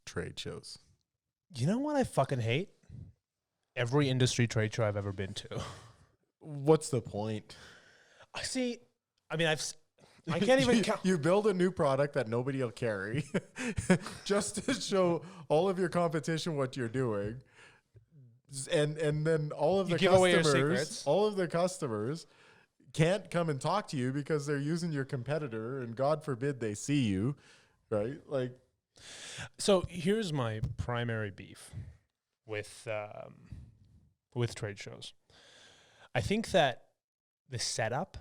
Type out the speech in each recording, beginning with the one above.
Trade shows. You know what I fucking hate? Every industry trade show I've ever been to. What's the point? I see. I mean, I can't even count. You build a new product that nobody will carry just to show all of your competition what you're doing. And then all of the give away your secrets. All of the customers can't come and talk to you because they're using your competitor, and God forbid they see you, right? Like, so here's my primary beef with trade shows. I think that the setup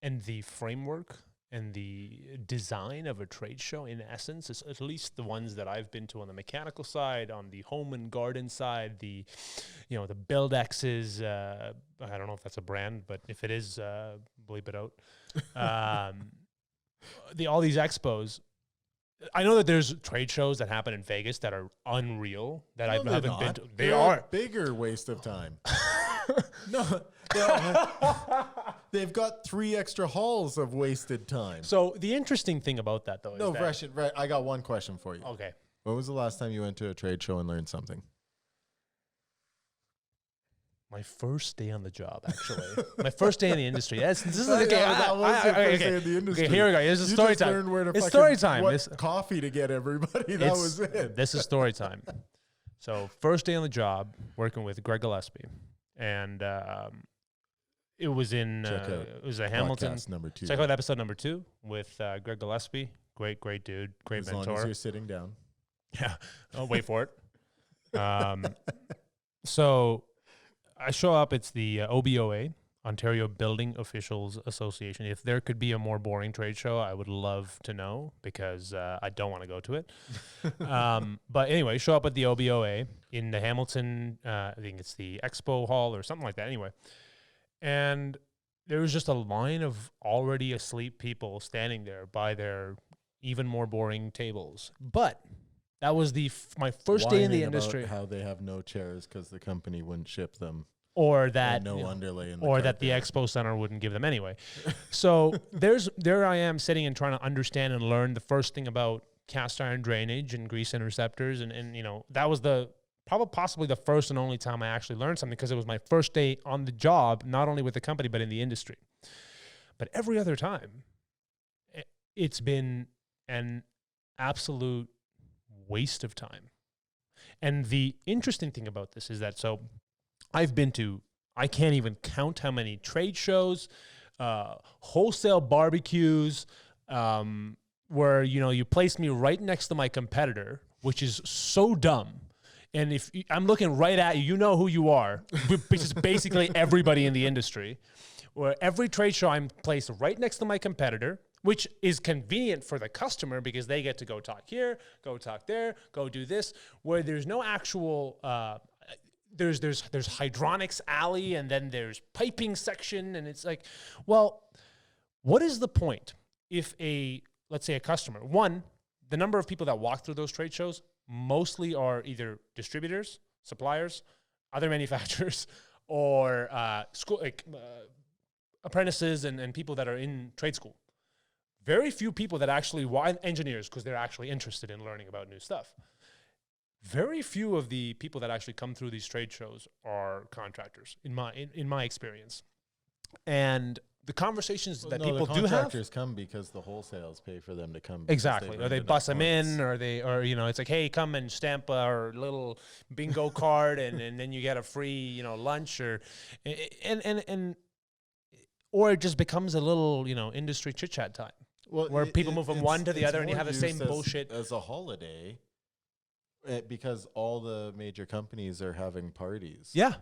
and the framework and the design of a trade show, in essence, is at least the ones that I've been to on the mechanical side, on the home and garden side, the Buildexes. I don't know if that's a brand, but if it is, bleep it out. All these expos. I know that there's trade shows that happen in Vegas that are unreal that I haven't been to. They're a bigger waste of time. No, they've got 3 extra halls of wasted time. So the interesting thing about that, though, is Vresh, I got one question for you. Okay. When was the last time you went to a trade show and learned something? My first day on the job, actually. My first day in the industry. This is okay. That was your first day in the industry. Okay, here we go. This is You story just time. learned where to It's fucking story time. what coffee to get everybody. That was it. This is story time. So first day on the job, working with Greg Gillespie, and it was in it was a Hamilton number 2. Check out episode number 2 with Greg Gillespie. Great dude, great mentor. As long as you're sitting down. Yeah, I'll wait for it. So I show up. It's the OBOA, Ontario Building Officials Association. If there could be a more boring trade show, I would love to know, because I don't want to go to it. But anyway, show up at the OBOA in the Hamilton, I think it's the Expo Hall or something like that. Anyway, and there was just a line of already asleep people standing there by their even more boring tables. But that was my first day in the industry. How they have no chairs because the company wouldn't ship them. Or that underlay in the or that the expo center wouldn't give them anyway. So there I am sitting and trying to understand and learn the first thing about cast iron drainage and grease interceptors, and that was possibly the first and only time I actually learned something, because it was my first day on the job, not only with the company but in the industry. But every other time, it's been an absolute waste of time. And the interesting thing about this is that I've been to, I can't even count how many trade shows, wholesale barbecues, where, you place me right next to my competitor, which is so dumb. And if I'm looking right at you, you know who you are, which is basically everybody in the industry. Where every trade show I'm placed right next to my competitor, which is convenient for the customer because they get to go talk here, go talk there, go do this, where there's no actual... There's hydronics alley, and then there's piping section, and it's like, well, what is the point if let's say a customer, the number of people that walk through those trade shows mostly are either distributors, suppliers, other manufacturers, or school apprentices and people that are in trade school. Very few people that actually engineers, because they're actually interested in learning about new stuff. Very few of the people that actually come through these trade shows are contractors, in my experience. And the conversations that people do have, contractors come because the wholesales pay for them to come. Exactly, or they bus them in, or it's like, hey, come and stamp our little bingo card, and then you get a free lunch, or it just becomes a little industry chit chat time, where people move from one to the other, and you have the same bullshit as a holiday. Because all the major companies are having parties. Yeah.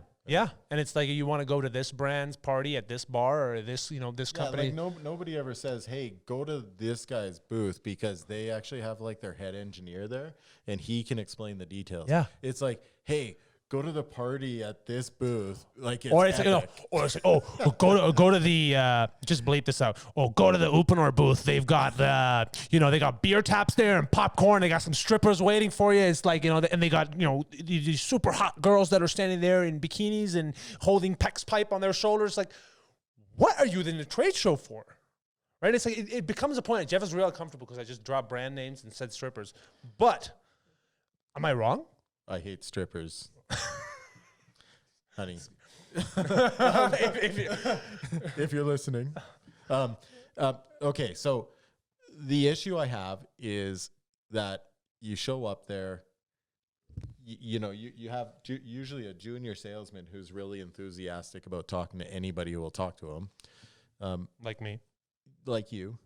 And it's like, you want to go to this brand's party at this bar, or this, this company. Like nobody ever says, hey, go to this guy's booth, because they actually have like their head engineer there and he can explain the details. Yeah. It's like, hey, go to the party at this booth. Like, it's go to the just bleep this out. Go to the Upanor booth. They've got they got beer taps there and popcorn. They got some strippers waiting for you. It's like, and they got these super hot girls that are standing there in bikinis and holding PEX pipe on their shoulders. Like, what are you in the trade show for? right? It's like it becomes a point. Jeff is real comfortable because I just dropped brand names and said strippers. But am I wrong? I hate strippers. Honey. If you're listening. Okay, so the issue I have is that you show up there, you have usually a junior salesman who's really enthusiastic about talking to anybody who will talk to him. Like me. Like you.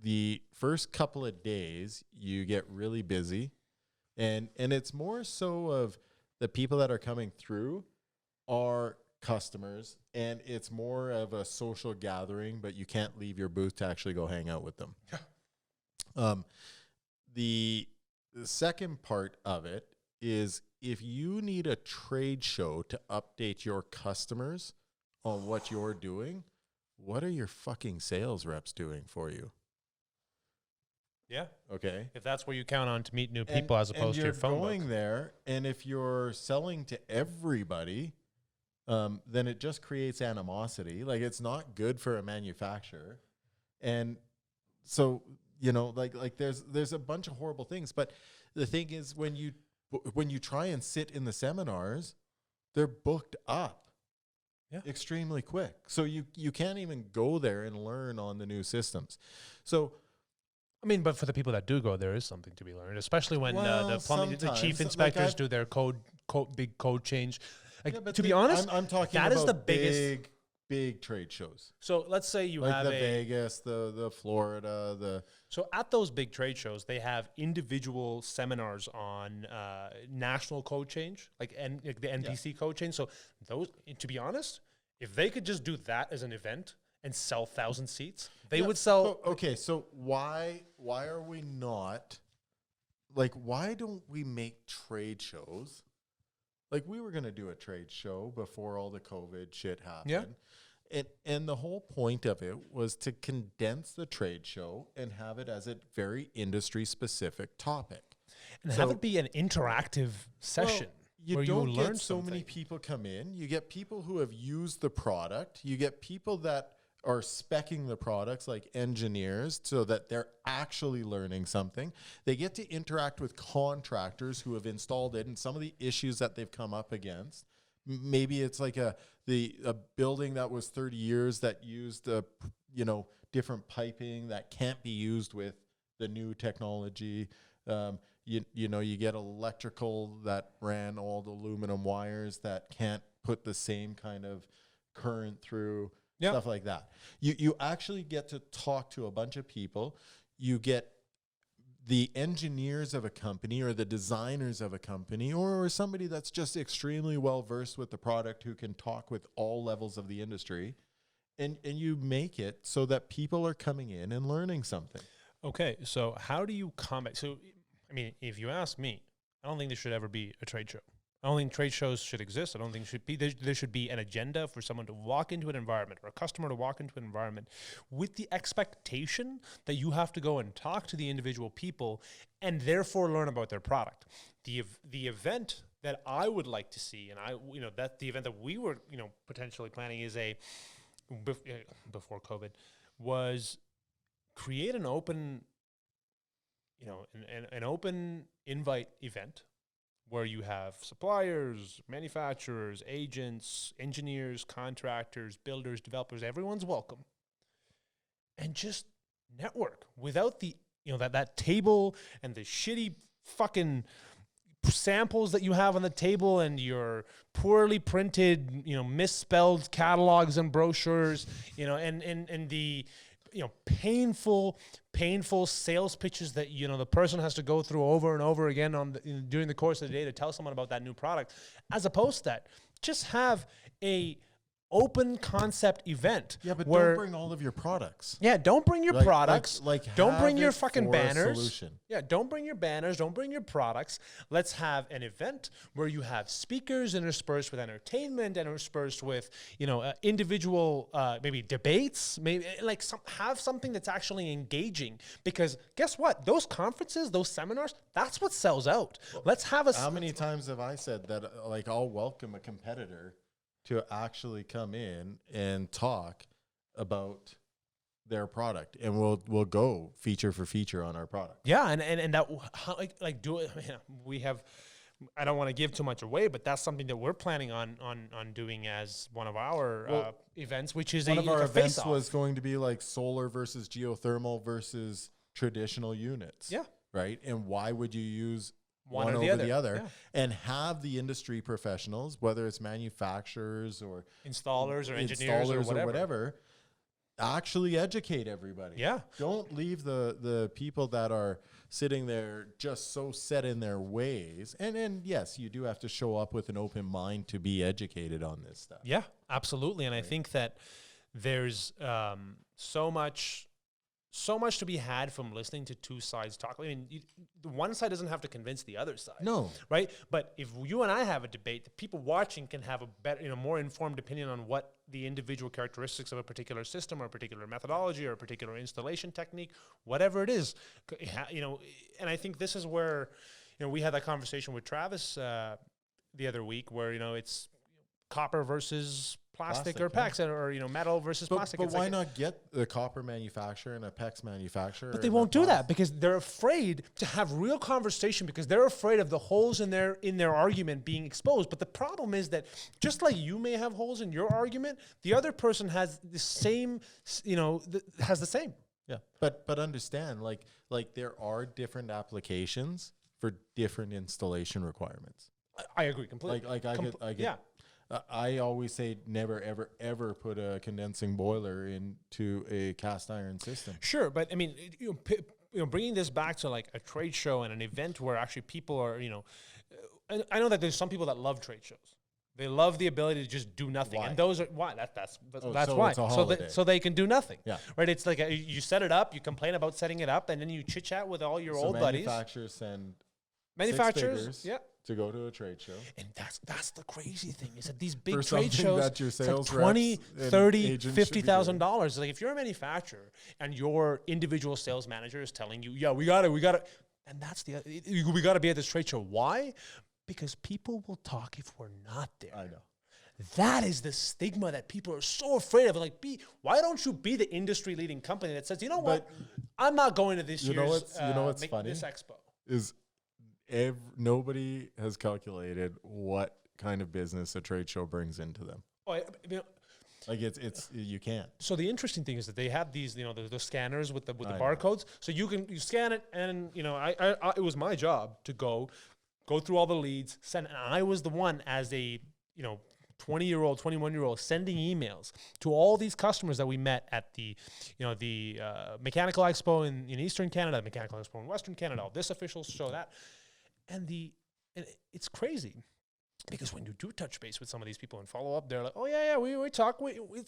The first couple of days, you get really busy. And it's more so of the people that are coming through are customers, and it's more of a social gathering, but you can't leave your booth to actually go hang out with them. The second part of it is if you need a trade show to update your customers on what you're doing, what are your fucking sales reps doing for you? Yeah. Okay. If that's where you count on to meet new people as opposed to your phone book. You're going there, and if you're selling to everybody, then it just creates animosity. Like, it's not good for a manufacturer. And so, like there's a bunch of horrible things. But the thing is, when you try and sit in the seminars, they're booked up extremely quick. So you can't even go there and learn on the new systems. So, I mean, but for the people that do go, there is something to be learned, especially when the chief inspectors do their big code change. Like, to be honest, I'm talking that about is the biggest big trade shows. So let's say you like have the Vegas, the Florida, So at those big trade shows, they have individual seminars on national code change, like the NPC code change. So those, to be honest, if they could just do that as an event and sell 1,000 seats, they would sell. Okay, so why are we not, like, why don't we make trade shows? Like, we were going to do a trade show before all the COVID shit happened. Yeah. And the whole point of it was to condense the trade show and have it as a very industry-specific topic. And have it be an interactive session. You don't get so many people come in. You get people who have used the product. You get people that are speccing the products, like engineers, so that they're actually learning something. They get to interact with contractors who have installed it and some of the issues that they've come up against. Maybe it's like a building that was 30 years that used different piping that can't be used with the new technology. You get electrical that ran all the aluminum wires that can't put the same kind of current through. Yep. Stuff like that. You actually get to talk to a bunch of people. You get the engineers of a company or the designers of a company or somebody that's just extremely well versed with the product who can talk with all levels of the industry. And you make it so that people are coming in and learning something. Okay, so how do you combat? So, I mean, if you ask me, I don't think there should ever be a trade show. I don't think trade shows should exist. I don't think there should be an agenda for someone to walk into an environment or a customer to walk into an environment with the expectation that you have to go and talk to the individual people and therefore learn about their product. The event that I would like to see, and that the event that we were potentially planning is before COVID, was create an open an open invite event where you have suppliers, manufacturers, agents, engineers, contractors, builders, developers, everyone's welcome. And just network without the, that table and the shitty fucking samples that you have on the table and your poorly printed, misspelled catalogs and brochures, and the, painful sales pitches that the person has to go through over and over again during the course of the day to tell someone about that new product. As opposed to that, just have a open concept event. Yeah, but don't bring all of your products. Yeah, don't bring your products. Don't bring your fucking banners. Solution. Yeah, don't bring your banners. Don't bring your products. Let's have an event where you have speakers interspersed with entertainment, interspersed with individual maybe debates. Maybe have something that's actually engaging. Because guess what? Those conferences, those seminars, that's what sells out. Let's have a. How many times have I said that? I'll welcome a competitor to actually come in and talk about their product, and we'll go feature for feature on our product. Yeah, and that how, like do it. We have. I don't want to give too much away, but that's something that we're planning on doing as one of our events, which is one of our events face-off. was going to be like solar versus geothermal versus traditional units. Yeah. Right. And why would you use one over the other? Yeah. And have the industry professionals, whether it's manufacturers or installers or engineers or whatever, actually educate everybody. Yeah. Don't leave the people that are sitting there just so set in their ways. And yes, you do have to show up with an open mind to be educated on this stuff. Yeah, absolutely. And I think that there's so much to be had from listening to two sides talk. I mean, the one side doesn't have to convince the other side. No. Right? But if you and I have a debate, the people watching can have a better, more informed opinion on what the individual characteristics of a particular system or a particular methodology or a particular installation technique, whatever it is, and I think this is where, we had that conversation with Travis the other week where, it's copper versus plastic or PEX, or metal versus plastic. But why not get the copper manufacturer and a PEX manufacturer? But they won't do that because they're afraid to have real conversation because they're afraid of the holes in their argument being exposed. But the problem is that just like you may have holes in your argument, the other person has the same, has the same. Yeah, but understand, like there are different applications for different installation requirements. I agree completely. I get. I always say never, ever, ever put a condensing boiler into a cast iron system. Sure, but I mean, bringing this back to like a trade show and an event where actually people are, I know that there's some people that love trade shows. They love the ability to just do nothing, and those are why. That's why. It's a holiday. So they can do nothing. Yeah, right. It's like you set it up, you complain about setting it up, and then you chit chat with all your old buddies. Manufacturers send manufacturers, yeah, to go to a trade show. And that's the crazy thing is that these big For trade shows, that your sales it's like $20,000, $30,000, $50,000. Like if you're a manufacturer and your individual sales manager is telling you, yeah, we got it, and that's we got to be at this trade show. Why? Because people will talk if we're not there. I know. That is the stigma that people are so afraid of. Like, why don't you be the industry leading company that says, you know what, I'm not going to this year's what's funny this expo. Is nobody has calculated what kind of business a trade show brings into them. Oh, like it's you can't. So the interesting thing is that they have these, the scanners with the barcodes. So you scan it, and I it was my job to go through all the leads, send, and I was the one as a 20-year-old, 21-year-old sending emails to all these customers that we met at the mechanical expo in Eastern Canada, the mechanical expo in Western Canada. This official show that, and it's crazy. Because when you do touch base with some of these people and follow up, they're like, oh, yeah, we talk.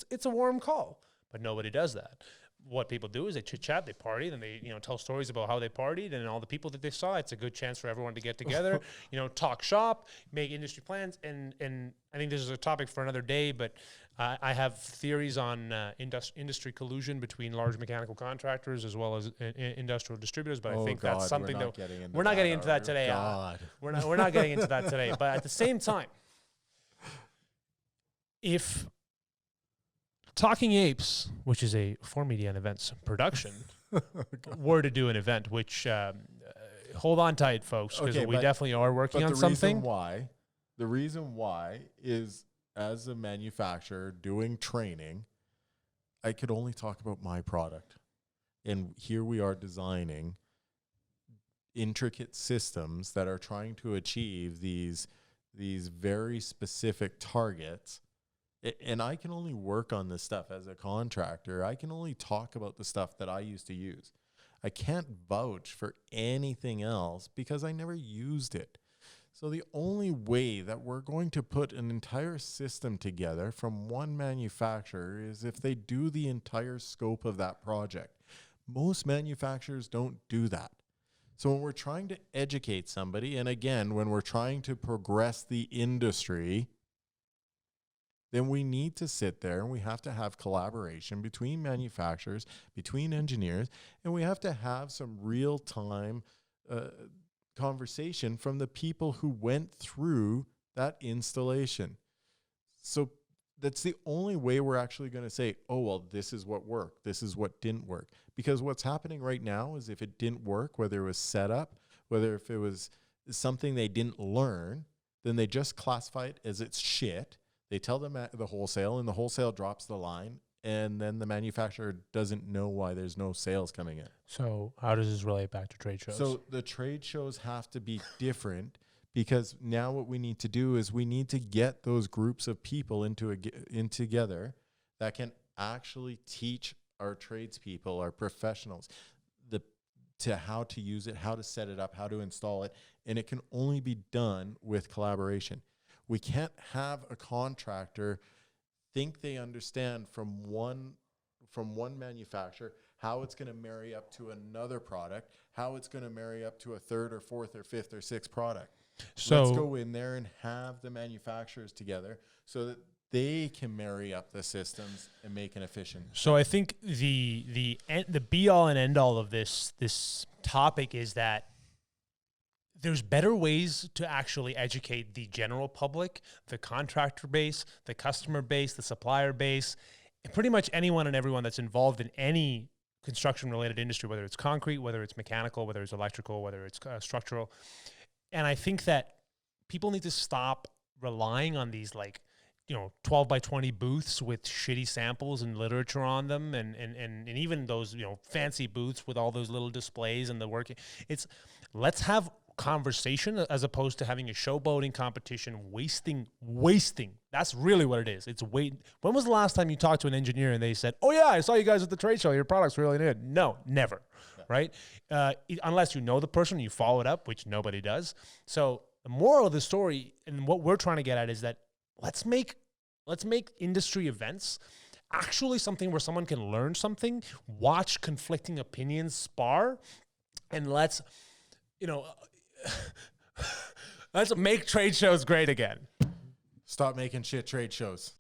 It's a warm call. But nobody does that. What people do is they chit-chat, they party, then they tell stories about how they partied and all the people that they saw. It's a good chance for everyone to get together, talk shop, make industry plans. And I think this is a topic for another day, but I have theories on industry collusion between large mechanical contractors as well as industrial distributors. But I think that's something that we're not getting into that today. We're not getting into that today. But at the same time, if Talking Apes, which is a 4Media and Events production, were to do an event, which hold on tight, folks, because we definitely are working on something. The reason why is, as a manufacturer doing training, I could only talk about my product. And here we are designing intricate systems that are trying to achieve these very specific targets. And I can only work on this stuff as a contractor. I can only talk about the stuff that I used to use. I can't vouch for anything else because I never used it. So the only way that we're going to put an entire system together from one manufacturer is if they do the entire scope of that project. Most manufacturers don't do that. So when we're trying to educate somebody, and again, when we're trying to progress the industry, then we need to sit there and we have to have collaboration between manufacturers, between engineers, and we have to have some real-time conversation from the people who went through that installation. So that's the only way we're actually going to say, oh, well, this is what worked. This is what didn't work. Because what's happening right now is if it didn't work, whether it was set up, whether if it was something they didn't learn, then they just classify it as it's shit. They tell them at the wholesale, and the wholesale drops the line, and then the manufacturer doesn't know why there's no sales coming in. So how does this relate back to trade shows? So the trade shows have to be different, because now what we need to do is we need to get those groups of people in together that can actually teach our tradespeople, our professionals, to how to use it, how to set it up, how to install it. And it can only be done with collaboration. We can't have a contractor think they understand from one manufacturer how it's going to marry up to another product, how it's going to marry up to a third or fourth or fifth or sixth product. So let's go in there and have the manufacturers together so that they can marry up the systems and make an efficient. So I think the be all and end all of this topic is that there's better ways to actually educate the general public, the contractor base, the customer base, the supplier base, and pretty much anyone and everyone that's involved in any construction related industry, whether it's concrete, whether it's mechanical, whether it's electrical, whether it's structural. And I think that people need to stop relying on these 12 by 20 booths with shitty samples and literature on them, and even those, fancy booths with all those little displays and the work. Let's have conversation as opposed to having a showboating competition, wasting. That's really what it is. It's wait. When was the last time you talked to an engineer and they said, "Oh yeah, I saw you guys at the trade show. Your product's really good"? No, never. Yeah. Right? Unless you know the person, you follow it up, which nobody does. So the moral of the story and what we're trying to get at is that let's make industry events actually something where someone can learn something, watch conflicting opinions spar, and let's make trade shows great again. Stop making shit trade shows.